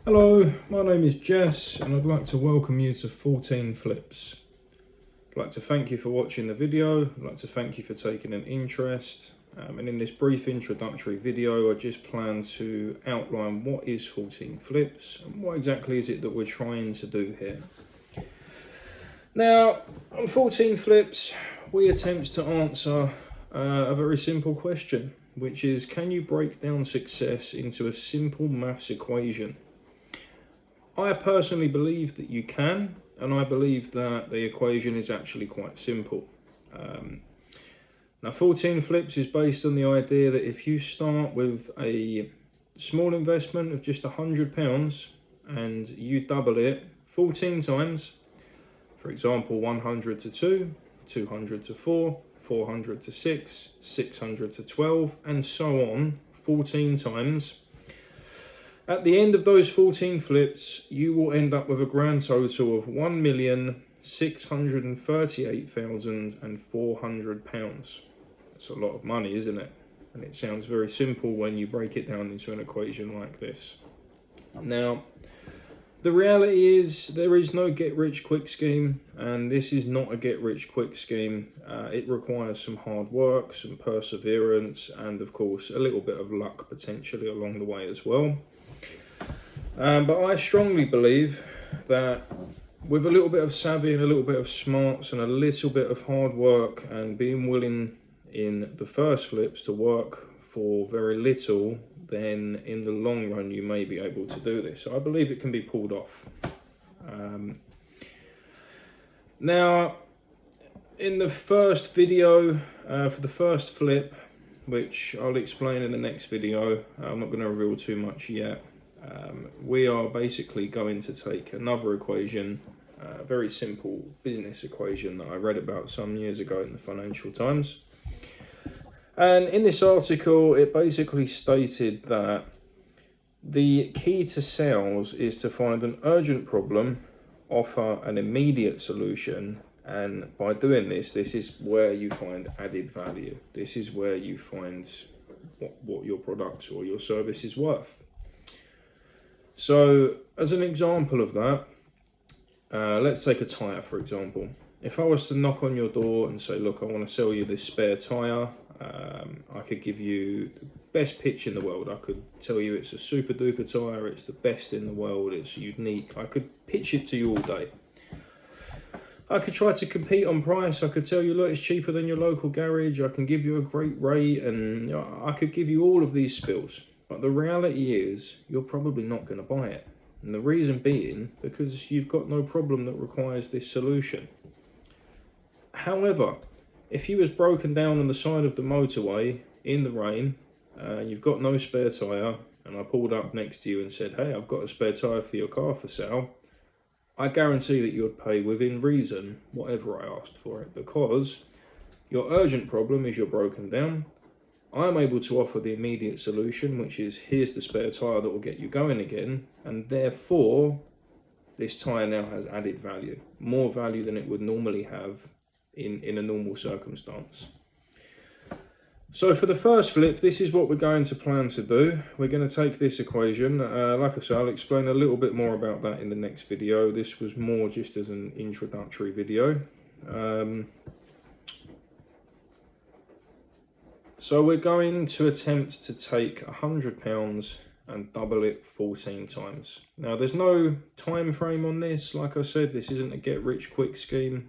Hello, my name is Jess and I'd like to welcome you to 14 Flips. I'd like to thank you for watching the video. I'd like to thank you for taking an interest. And in this brief introductory video, I just plan to outline what is 14 Flips and what exactly is it that we're trying to do here. Now, on 14 Flips, we attempt to answer a very simple question, which is, can you break down success into a simple maths equation? I personally believe that you can, and I believe that the equation is actually quite simple. Now, 14 Flips is based on the idea that if you start with a small investment of just £100 and you double it 14 times, for example, 100 to 2, 200 to 4, 400 to 6, 600 to 12, and so on, 14 times. At the end of those 14 flips, you will end up with a grand total of £1,638,400. That's a lot of money, isn't it? And it sounds very simple when you break it down into an equation like this. Now, the reality is there is no get-rich-quick scheme, and this is not a get-rich-quick scheme. It requires some hard work, some perseverance, and of course a little bit of luck potentially along the way as well. But I strongly believe that with a little bit of savvy and a little bit of smarts and a little bit of hard work and being willing in the first flips to work for very little, then in the long run you may be able to do this. So I believe it can be pulled off. Now, in the first video, for the first flip, which I'll explain in the next video, I'm not going to reveal too much yet. We are basically going to take another equation, a very simple business equation that I read about some years ago in the Financial Times. And in this article, it basically stated that the key to sales is to find an urgent problem, offer an immediate solution, and by doing this, this is where you find added value. This is where you find what your product or your service is worth. So, as an example of that, let's take a tyre, for example. If I was to knock on your door and say, look, I want to sell you this spare tyre, I could give you the best pitch in the world. I could tell you it's a super duper tyre, it's the best in the world, it's unique. I could pitch it to you all day. I could try to compete on price. I could tell you, look, it's cheaper than your local garage. I can give you a great rate, and I could give you all of these spills. But the reality is, you're probably not going to buy it. And the reason being, because you've got no problem that requires this solution. However, if you was broken down on the side of the motorway in the rain, you've got no spare tyre, and I pulled up next to you and said, hey, I've got a spare tyre for your car for sale, I guarantee that you would pay within reason whatever I asked for it, because your urgent problem is you're broken down. I'm able to offer the immediate solution, which is here's the spare tyre that will get you going again, and therefore this tyre now has added value, more value than it would normally have in a normal circumstance. So for the first flip, this is what we're going to plan to do. We're going to take this equation, like I said, I'll explain a little bit more about that in the next video. This was more just as an introductory video. So we're going to attempt to take £100 and double it 14 times. Now there's no time frame on this. Like I said, this isn't a get rich quick scheme.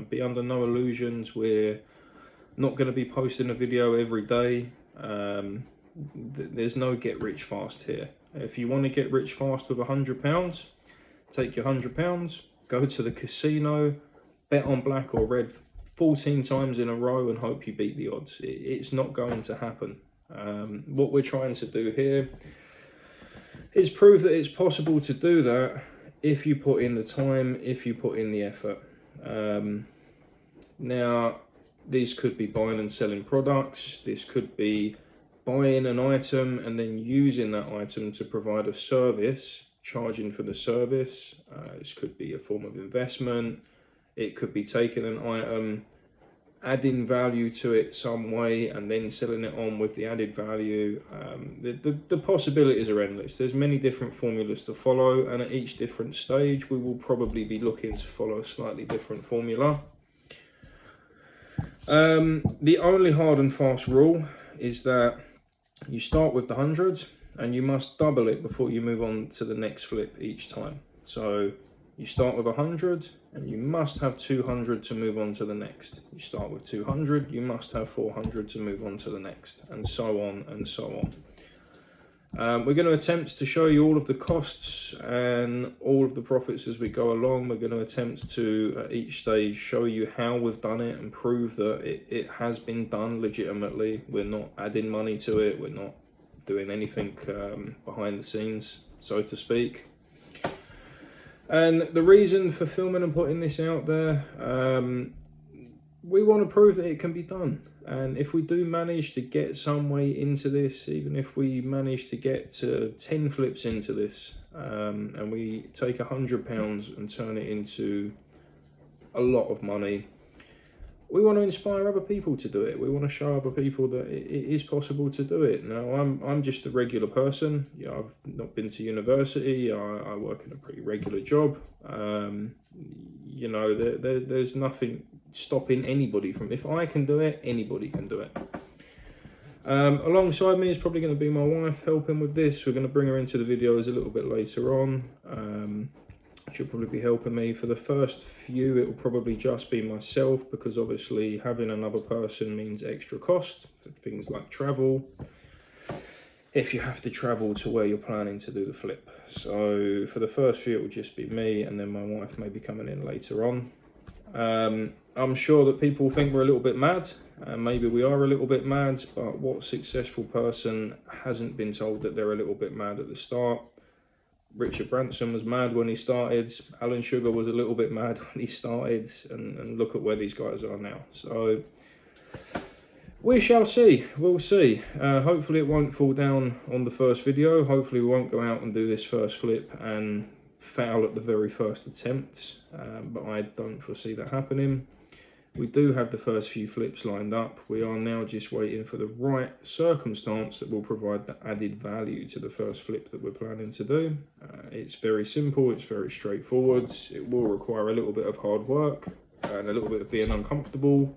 Be under no illusions, we're not going to be posting a video every day. There's no get rich fast here. If you want to get rich fast with £100, take your £100, go to the casino, bet on black or red 14 times in a row and hope you beat the odds. It's not going to happen. What we're trying to do here is prove that it's possible to do that if you put in the time, if you put in the effort. Now, these could be buying and selling products. This could be buying an item and then using that item to provide a service, charging for the service. This could be a form of investment. It could be taking an item adding value to it some way and then selling it on with the added value. The possibilities are endless. There's many different formulas to follow, and at each different stage we will probably be looking to follow a slightly different formula. The only hard and fast rule is that you start with the 100 and you must double it before you move on to the next flip each time. So you start with 100 and you must have 200 to move on to the next. You start with 200, you must have 400 to move on to the next, and so on and so on. We're going to attempt to show you all of the costs and all of the profits as we go along. We're going to attempt to, at each stage, show you how we've done it and prove that it has been done legitimately. We're not adding money to it. We're not doing anything behind the scenes, so to speak. And the reason for filming and putting this out there, we want to prove that it can be done. And if we do manage to get some way into this, even if we manage to get to 10 flips into this, and we take £100 and turn it into a lot of money, we want to inspire other people to do it. We want to show other people that it is possible to do it. Now, I'm just a regular person. You know, I've not been to university. I work in a pretty regular job. You know, there's nothing stopping anybody from, if I can do it, anybody can do it. Alongside me is probably going to be my wife helping with this. We're going to bring her into the videos a little bit later on. She'll probably be helping me. For the first few, it will probably just be myself, because obviously having another person means extra cost for things like travel, if you have to travel to where you're planning to do the flip. So for the first few, it will just be me, and then my wife may be coming in later on. I'm sure that people think we're a little bit mad, and maybe we are a little bit mad, but what successful person hasn't been told that they're a little bit mad at the start? Richard Branson was mad when he started. Alan Sugar was a little bit mad when he started, and look at where these guys are now. So we shall see. We'll see. Hopefully it won't fall down on the first video. Hopefully we won't go out and do this first flip and fail at the very first attempt, but I don't foresee that happening. We do have the first few flips lined up. We are now just waiting for the right circumstance that will provide the added value to the first flip that we're planning to do. It's very simple, it's very straightforward. It will require a little bit of hard work and a little bit of being uncomfortable.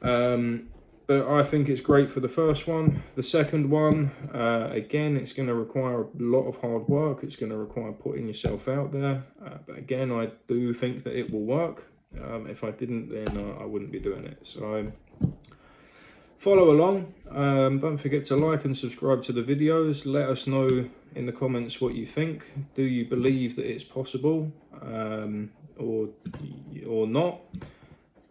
But I think it's great for the first one. The second one, again, it's going to require a lot of hard work. It's going to require putting yourself out there. But again, I do think that it will work. If I didn't, then I wouldn't be doing it. So follow along. Don't forget to like and subscribe to the videos. Let us know in the comments what you think. Do you believe that it's possible, or not?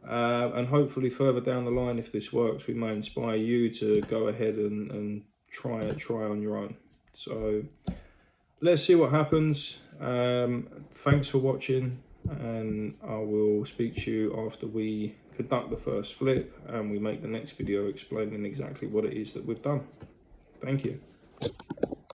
And hopefully further down the line, if this works, we may inspire you to go ahead and try on your own. So let's see what happens. Thanks for watching, and I will speak to you after we conduct the first flip and we make the next video explaining exactly what it is that we've done. Thank you.